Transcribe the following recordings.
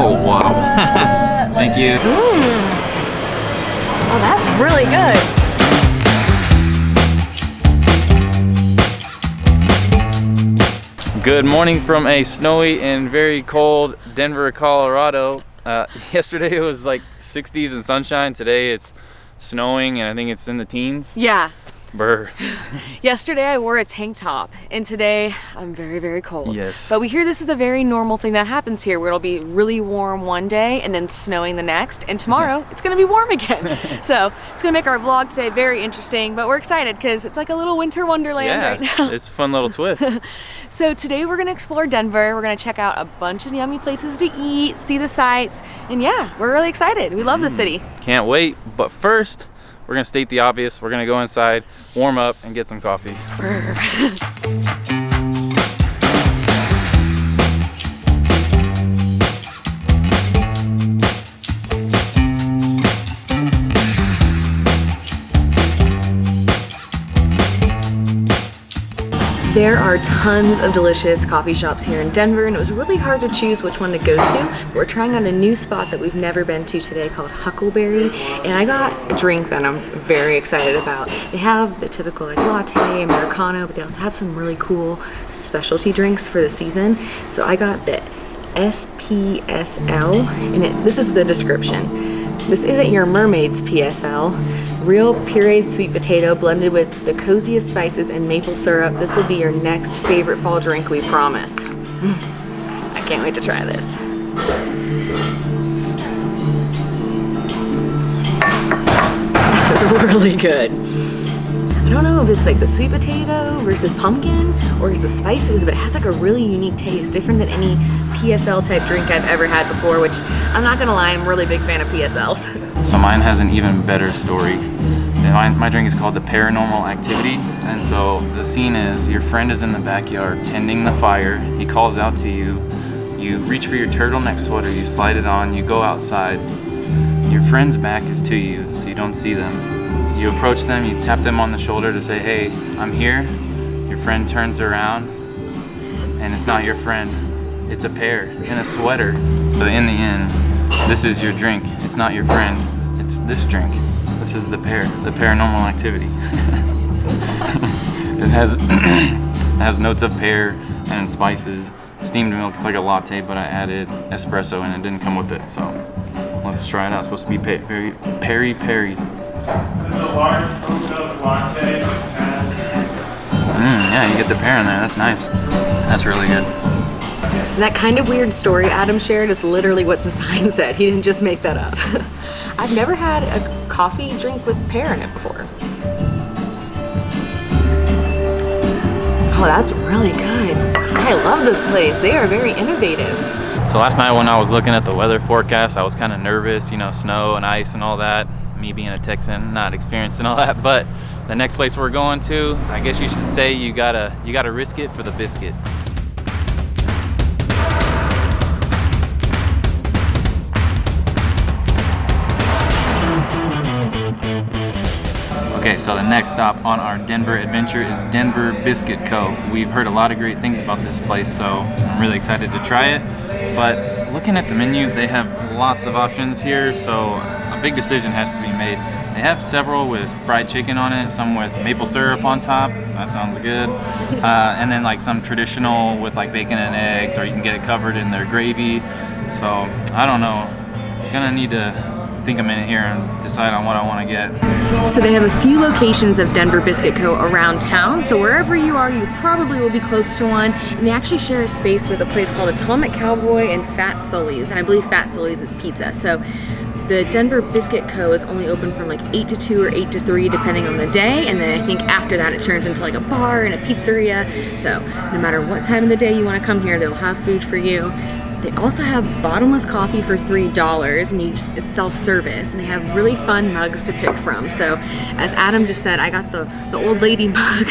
Oh, wow. Thank you. Oh, that's really good. Good morning from a snowy and very cold Denver, Colorado. Yesterday it was like 60s and sunshine. Today it's snowing and I think it's in the teens. Yeah. Brr. Yesterday I wore a tank top and today I'm very, very cold. Yes. But we hear this is a very normal thing that happens here where it'll be really warm one day and then snowing the next, and tomorrow it's gonna be warm again. So it's gonna make our vlog today very interesting, but we're excited because it's like a little winter wonderland right now. It's a fun little twist. So today we're gonna explore Denver. We're gonna check out a bunch of yummy places to eat, see the sights, and yeah, we're really excited. We love the city. Can't wait, but first, we're gonna state the obvious. We're gonna go inside, warm up, and get some coffee. There are tons of delicious coffee shops here in Denver, and it was really hard to choose which one to go to. But we're trying out a new spot that we've never been to today called Huckleberry, and I got a drink that I'm very excited about. They have the typical like latte, Americano, but they also have some really cool specialty drinks for the season. So I got the SPSL, and this is the description. This isn't your mermaid's PSL. Real pureed sweet potato blended with the coziest spices and maple syrup. This will be your next favorite fall drink, we promise. I can't wait to try this. It's really good. I don't know if it's like the sweet potato versus pumpkin or it's the spices, but it has like a really unique taste, different than any PSL type drink I've ever had before, which I'm not gonna lie, I'm a really big fan of PSLs. So mine has an even better story. And my drink is called the Paranormal Activity. And so the scene is your friend is in the backyard tending the fire. He calls out to you. You reach for your turtleneck sweater, you slide it on, you go outside. Your friend's back is to you, so you don't see them. You approach them, you tap them on the shoulder to say, hey, I'm here. Your friend turns around and it's not your friend. It's a pear in a sweater. So in the end, this is your drink. It's not your friend. It's this drink. This is the Paranormal Activity. It has notes of pear and spices. Steamed milk, it's like a latte, but I added espresso and it didn't come with it. So let's try it out. It's supposed to be peri-peri. Yeah, you get the pear in there. That's nice. That's really good. That kind of weird story Adam shared is literally what the sign said. He didn't just make that up. I've never had a coffee drink with pear in it before. Oh, that's really good. I love this place. They are very innovative. So last night when I was looking at the weather forecast, I was kind of nervous, you know, snow and ice and all that. Me being a Texan, not experiencing all that, but the next place we're going to, I guess you should say you gotta risk it for the biscuit. Okay, so the next stop on our Denver adventure is Denver Biscuit Co. We've heard a lot of great things about this place, so I'm really excited to try it. But looking at the menu, they have lots of options here, so a big decision has to be made. They have several with fried chicken on it, some with maple syrup on top. That sounds good. And then like some traditional with like bacon and eggs, or you can get it covered in their gravy. So I don't know. Gonna need to think a minute here and decide on what I want to get. So they have a few locations of Denver Biscuit Co. around town, so wherever you are, you probably will be close to one. And they actually share a space with a place called Atomic Cowboy and Fat Sully's, and I believe Fat Sully's is pizza. So the Denver Biscuit Co. is only open from like 8 to 2 or 8 to 3 depending on the day, and then I think after that it turns into like a bar and a pizzeria. So no matter what time of the day you want to come here, they'll have food for you. They also have bottomless coffee for $3, and it's self-service, and they have really fun mugs to pick from. So, as Adam just said, I got the old lady mug,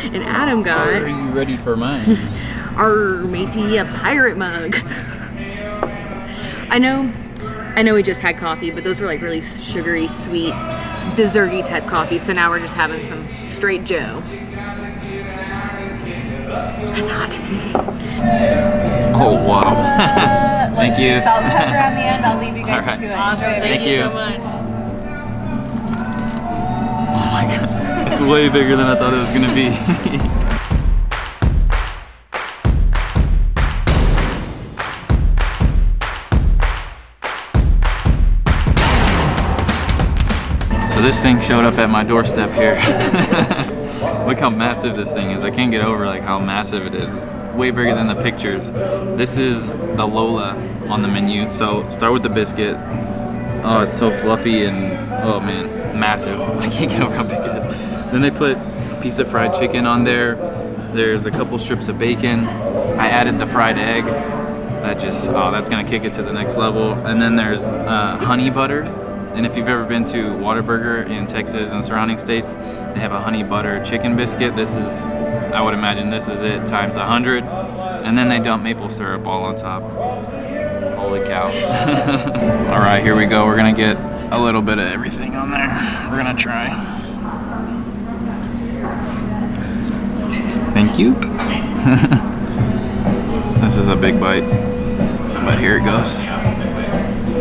and Adam got... Are you ready for mine? Our matey, a pirate mug. I know we just had coffee, but those were like really sugary, sweet, desserty type coffee, so now we're just having some straight Joe. It's hot. Oh, wow. Thank you. Salt and pepper on the end. I'll leave you guys All right. to it. Awesome. Enjoy it. Thank you you. so much. Oh my god, it's way bigger than I thought it was gonna be. So this thing showed up at my doorstep here. Look how massive this thing is. I can't get over like how massive it is. It's way bigger than the pictures. This is the Lola on the menu. So start with the biscuit. Oh, it's so fluffy and oh man, massive. I can't get over how big it is. Then they put a piece of fried chicken on there. There's a couple strips of bacon. I added the fried egg. That just, oh, that's gonna kick it to the next level. And then there's honey butter. And if you've ever been to Whataburger in Texas and surrounding states, they have a honey butter chicken biscuit. This is, I would imagine this is it times 100. And then they dump maple syrup all on top. Holy cow. All right, here we go. We're gonna get a little bit of everything on there. We're gonna try. Thank you. This is a big bite, but here it goes.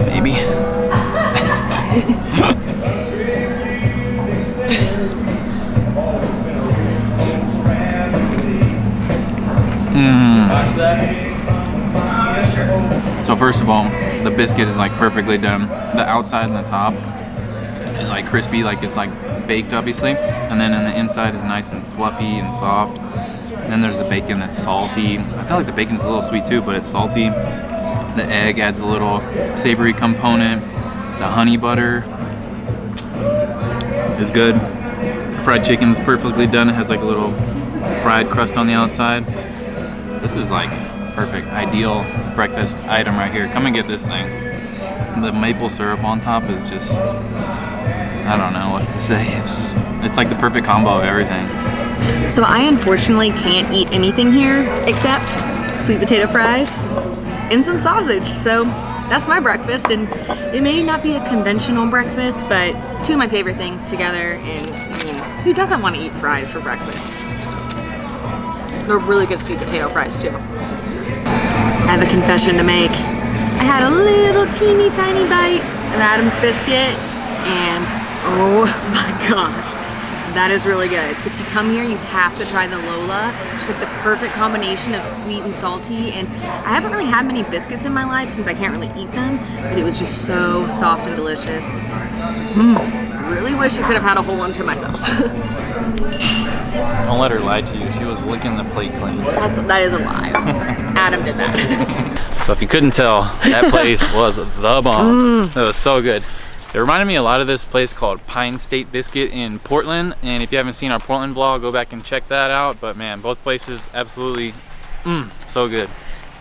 Maybe. So first of all, the biscuit is like perfectly done. The outside and the top is like crispy, like it's like baked obviously, and then on the inside is nice and fluffy and soft. And then there's the bacon that's salty. I feel like the bacon's a little sweet too, but it's salty. The egg adds a little savory component. The honey butter is good. Fried chicken's perfectly done. It has like a little fried crust on the outside. This is like perfect, ideal breakfast item right here. Come and get this thing. The maple syrup on top is just, I don't know what to say. It's like the perfect combo of everything. So I unfortunately can't eat anything here except sweet potato fries and some sausage. So that's my breakfast, and it may not be a conventional breakfast, but two of my favorite things together. And I mean, who doesn't want to eat fries for breakfast? They're really good sweet potato fries too. I have a confession to make. I had a little teeny tiny bite of Adam's biscuit, and oh my gosh, that is really good. So if you come here, you have to try the Lola. Just like the perfect combination of sweet and salty. And I haven't really had many biscuits in my life since I can't really eat them, but it was just so soft and delicious. Really wish I could have had a whole one to myself. Don't let her lie to you. She was licking the plate clean. That is a lie. Adam did that. So if you couldn't tell, that place was the bomb. That was so good. It reminded me a lot of this place called Pine State Biscuit in Portland. And if you haven't seen our Portland vlog, go back and check that out. But man, both places absolutely so good.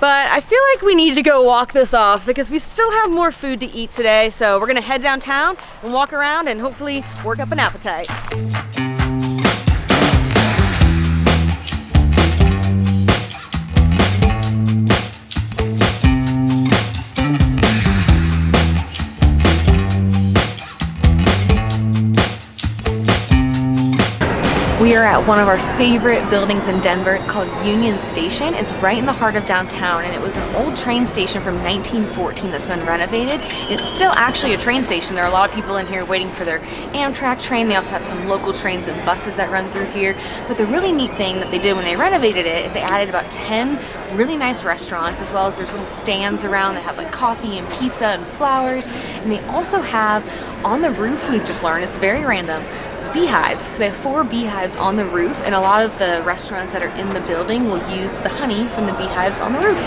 But I feel like we need to go walk this off because we still have more food to eat today. So we're gonna head downtown and walk around and hopefully work up an appetite. We are at one of our favorite buildings in Denver. It's called Union Station. It's right in the heart of downtown, and it was an old train station from 1914 that's been renovated. It's still actually a train station. There are a lot of people in here waiting for their Amtrak train. They also have some local trains and buses that run through here. But the really neat thing that they did when they renovated it is they added about 10 really nice restaurants, as well as there's little stands around that have like coffee and pizza and flowers. And they also have on the roof, we've just learned, it's very random, beehives. So they have 4 beehives on the roof, and a lot of the restaurants that are in the building will use the honey from the beehives on the roof.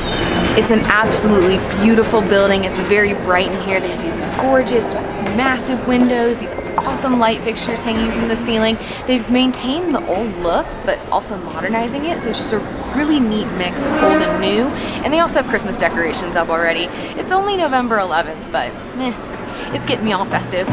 It's an absolutely beautiful building. It's very bright in here. They have these gorgeous, massive windows, these awesome light fixtures hanging from the ceiling. They've maintained the old look, but also modernizing it, so it's just a really neat mix of old and new. And they also have Christmas decorations up already. It's only November 11th, but it's getting me all festive.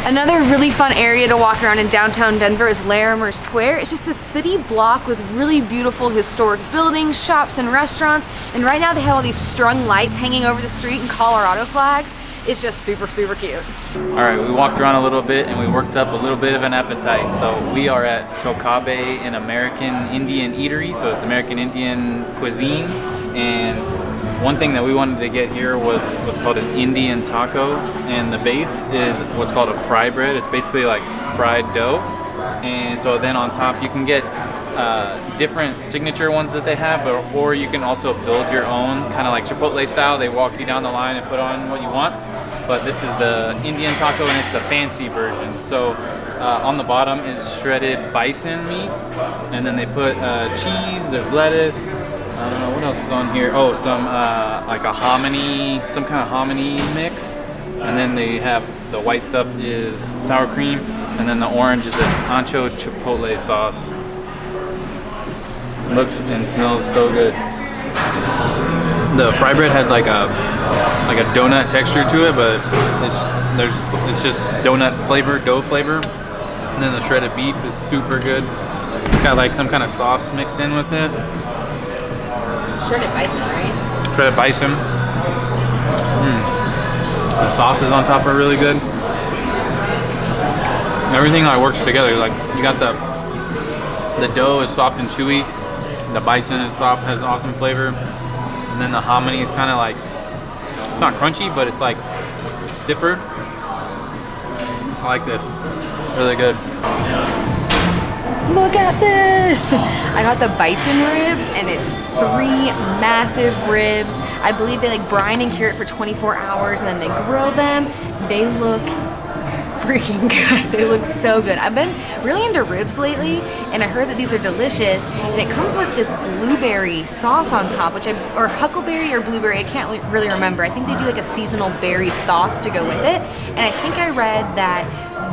Another really fun area to walk around in downtown Denver is Larimer Square. It's just a city block with really beautiful historic buildings, shops, and restaurants. And right now they have all these strung lights hanging over the street and Colorado flags. it's just super, super cute. All right, we walked around a little bit and we worked up a little bit of an appetite. So we are at Tokabe, an American Indian eatery. So it's American Indian cuisine. And one thing that we wanted to get here was what's called an Indian taco. And the base is what's called a fry bread. It's basically like fried dough. And so then on top you can get different signature ones that they have, or you can also build your own, kind of like Chipotle style. They walk you down the line and put on what you want. But this is the Indian taco and it's the fancy version. So on the bottom is shredded bison meat, and then they put cheese, there's lettuce, I don't know what else is on here. Oh, some like a hominy, some kind of hominy mix. And then they have the white stuff is sour cream, and then the orange is a ancho chipotle sauce. Looks and smells so good. The fry bread has like a donut texture to it, but it's just donut flavor, dough flavor. And then the shredded beef is super good. It's got like some kind of sauce mixed in with it. Shredded bison, right? Shredded bison. The sauces on top are really good. Everything like works together. Like you got the dough is soft and chewy. The bison is soft, has awesome flavor. And then the hominy is kind of like, it's not crunchy, but it's like stiffer. I like this. Really good. Look at this! I got the bison ribs, and it's 3 massive ribs. I believe they like brine and cure it for 24 hours, and then they grill them. They look freaking good. They look so good. I've been really into ribs lately, and I heard that these are delicious, and it comes with this blueberry sauce on top, or huckleberry or blueberry, I can't really remember. I think they do like a seasonal berry sauce to go with it, and I think I read that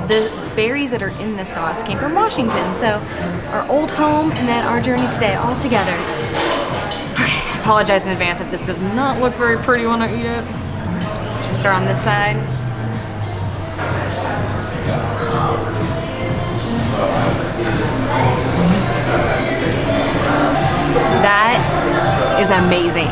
the berries that are in the sauce came from Washington. So our old home and then our journey today all together. Okay, I apologize in advance if this does not look very pretty when I eat it. Should start on this side. That is amazing.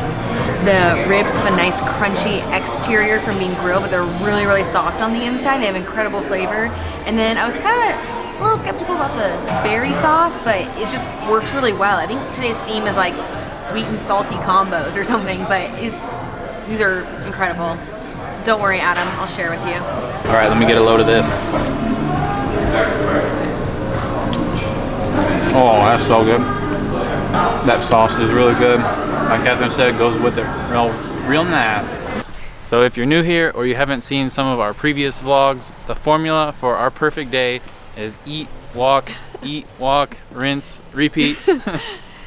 The ribs have a nice crunchy exterior from being grilled, but they're really, really soft on the inside. They have incredible flavor. And then I was kind of a little skeptical about the berry sauce, but it just works really well. I think today's theme is like sweet and salty combos or something, but these are incredible. Don't worry, Adam, I'll share with you. All right, let me get a load of this. Oh, that's so good. That sauce is really good. Like Catherine said, it goes with it real nice. So if you're new here or you haven't seen some of our previous vlogs, the formula for our perfect day is eat, walk, rinse, repeat.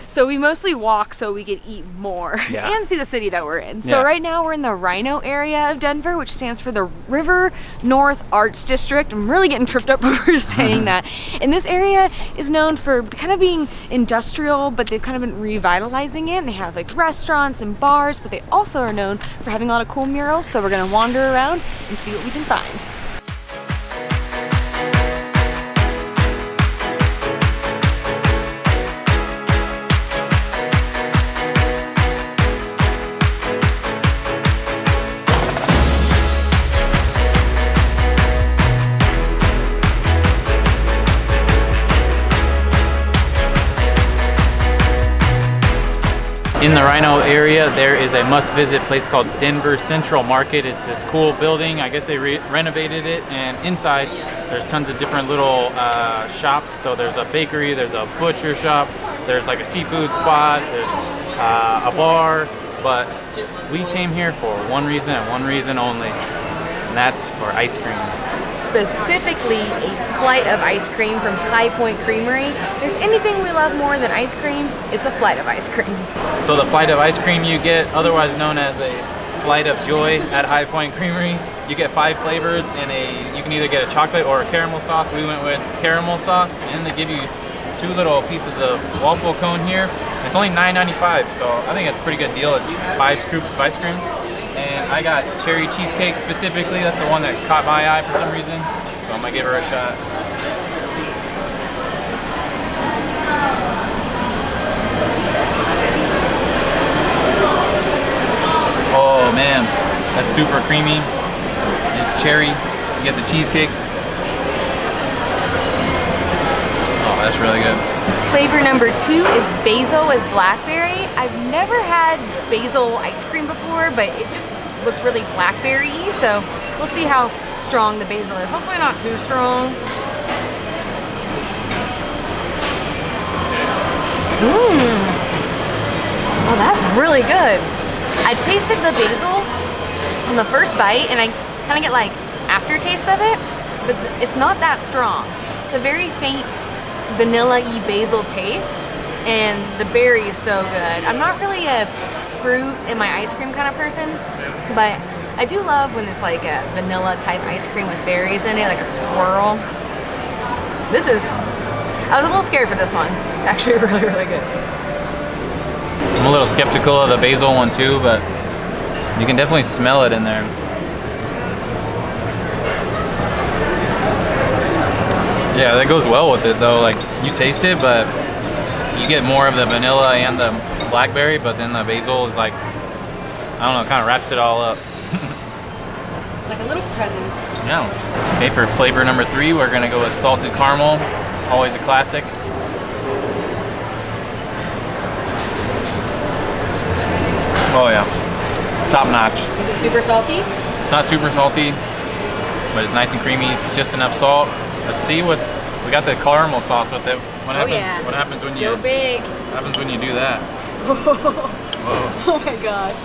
So we mostly walk so we could eat more and see the city that we're in. So right now we're in the Rhino area of Denver, which stands for the River North Arts District. I'm really getting tripped up over saying that. And this area is known for kind of being industrial, but they've kind of been revitalizing it. And they have like restaurants and bars, but they also are known for having a lot of cool murals. So we're gonna wander around and see what we can find. In the Rhino area, there is a must-visit place called Denver Central Market. It's this cool building. I guess they renovated it, and inside there's tons of different little shops. So there's a bakery, there's a butcher shop, there's like a seafood spot, there's a bar. But we came here for one reason and one reason only, and that's for ice cream. Specifically a flight of ice cream from High Point Creamery. If there's anything we love more than ice cream, it's a flight of ice cream. So the flight of ice cream you get, otherwise known as a flight of joy at High Point Creamery, you get 5 flavors and you can either get a chocolate or a caramel sauce. We went with caramel sauce, and they give you 2 little pieces of waffle cone here. It's only $9.95, so I think it's a pretty good deal. It's 5 scoops of ice cream. And I got cherry cheesecake specifically. That's the one that caught my eye for some reason. So I'm gonna give her a shot. Oh man, that's super creamy. cherry. You get the cheesecake. Oh, that's really good. Flavor number 2 is basil with blackberry. I've never had basil ice cream before, but it just looked really blackberry-y, so we'll see how strong the basil is. Hopefully not too strong. Oh, that's really good. I tasted the basil on the first bite, and I kind of get like aftertaste of it, but it's not that strong. It's a very faint vanilla-y basil taste, and the berry is so good. I'm not really a fruit in my ice cream kind of person, but I do love when it's like a vanilla type ice cream with berries in it, like a swirl. I was a little scared for this one. It's actually really, really good. I'm a little skeptical of the basil one too, but you can definitely smell it in there. Yeah, that goes well with it though. Like, you taste it, but you get more of the vanilla and the blackberry, but then the basil is like, I don't know, kind of wraps it all up. Like a little present. Yeah. Okay, for flavor number 3, we're gonna go with salted caramel. Always a classic. Oh yeah, top notch. Is it super salty? It's not super salty, but it's nice and creamy. It's just enough salt. Let's see what we got, the caramel sauce with it. What happens? Yeah. What happens when you? Go big. What happens when you do that? Whoa. Oh my gosh.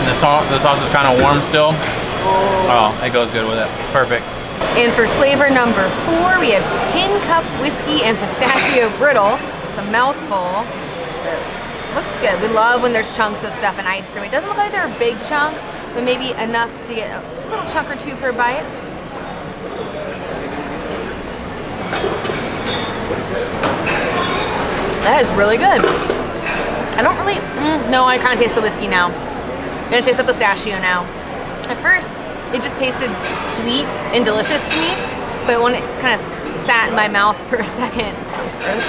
The sauce is kind of warm still. Oh, it goes good with it. Perfect. And for flavor number 4, we have Tin Cup Whiskey and Pistachio Brittle. It's a mouthful. It looks good. We love when there's chunks of stuff in ice cream. It doesn't look like they're big chunks, but maybe enough to get a little chunk or 2 per bite. That is really good. I don't really, no, I kind of taste the whiskey now. I'm gonna taste the pistachio now. At first, it just tasted sweet and delicious to me, but when it kind of sat in my mouth for a second, sounds gross,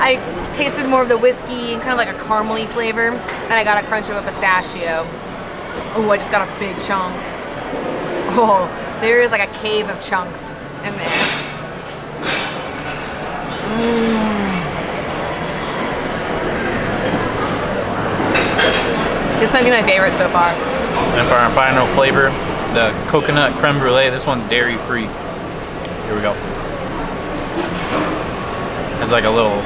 I tasted more of the whiskey and kind of like a caramely flavor, and I got a crunch of a pistachio. Oh, I just got a big chunk. Oh, there is like a cave of chunks in there. This might be my favorite so far. And for our final flavor, the coconut creme brulee. This one's dairy free. Here we go. There's like a little,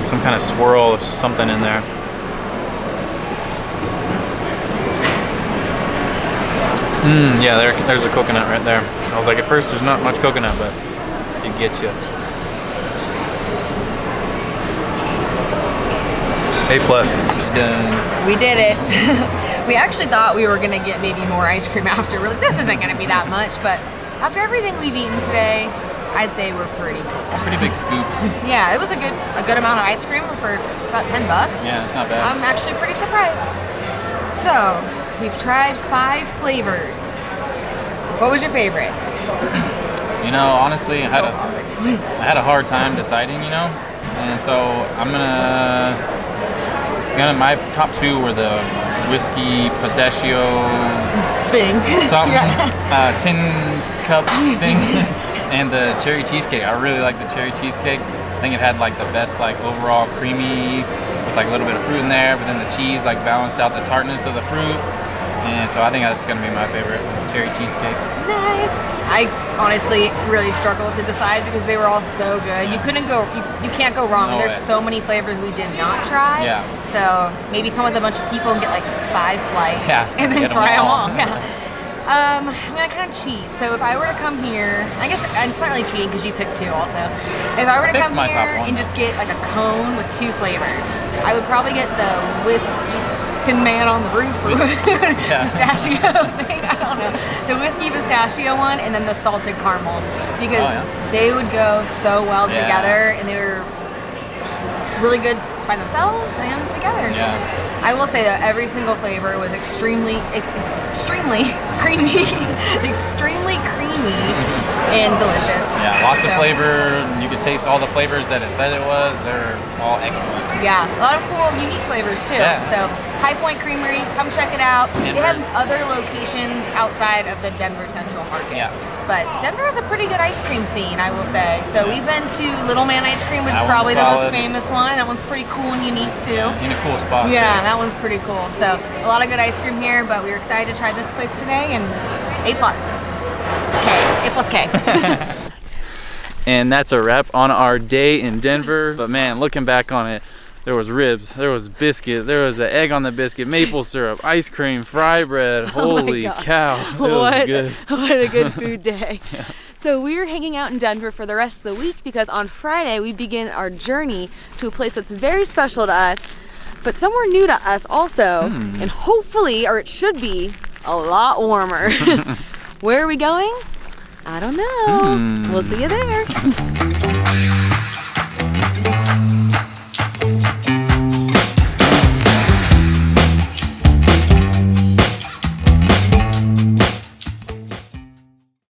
some kind of swirl of something in there. Yeah, there's a coconut right there. I was like, at first there's not much coconut, but it gets you. A+. Done. We did it. We actually thought we were gonna get maybe more ice cream after. We're like, this isn't gonna be that much, but after everything we've eaten today, I'd say we're pretty full. Pretty big scoops. Yeah, it was a good amount of ice cream for about $10. Yeah, it's not bad. I'm actually pretty surprised. So, we've tried 5 flavors. What was your favorite? You know, honestly, I had a hard time deciding, you know, and so my top 2 were the whiskey pistachio Thing. something, tin cup thing, and the cherry cheesecake. I really like the cherry cheesecake. I think it had like the best like overall creamy with like a little bit of fruit in there, but then the cheese like balanced out the tartness of the fruit. And so I think that's gonna be my favorite, cherry cheesecake. Nice. I honestly really struggled to decide because they were all so good. You couldn't go, you can't go wrong. No There's way. so many flavors we did not try. Yeah. So maybe come with a bunch of people and get like 5 flights. Yeah, And then get 'em try them all. all. Yeah. I'm gonna kind of cheat. So if I were to come here, I guess I'm certainly cheating because you picked 2 also. If I were to Pick come my top here one. and just get like a cone with 2 flavors, I would probably get the whiskey Tin Man on the Roof or Yeah. pistachio thing. I don't know. The whiskey pistachio one, and then the salted caramel, because they would go so well Yeah. together, and they were just really good by themselves and together. Yeah. I will say that every single flavor was extremely extremely creamy, extremely creamy and delicious. Yeah, lots of So, flavor. You could taste all the flavors that it said it was. They're all excellent. Yeah, a lot of cool, unique flavors too. Yeah. So High Point Creamery, come check it out. They have Denver's- other locations outside of the Denver Central Market. Yeah. But Denver has a pretty good ice cream scene, I will say. So we've been to Little Man Ice Cream, which That is probably the one's most solid. famous one. That one's pretty cool and unique too. In a cool spot. Yeah, too. that one's pretty cool. So a lot of good ice cream here, but we were excited to try this place today, and A+. K. And that's a wrap on our day in Denver. But man, looking back on it, there was ribs, there was biscuit, there was an egg on the biscuit, maple syrup, ice cream, fry bread. Holy God. cow, it was good. What a good food day. So we're hanging out in Denver for the rest of the week because on Friday we begin our journey to a place that's very special to us, but somewhere new to us also, and hopefully, or it should be, a lot warmer. Where are we going? I don't know. We'll see you there.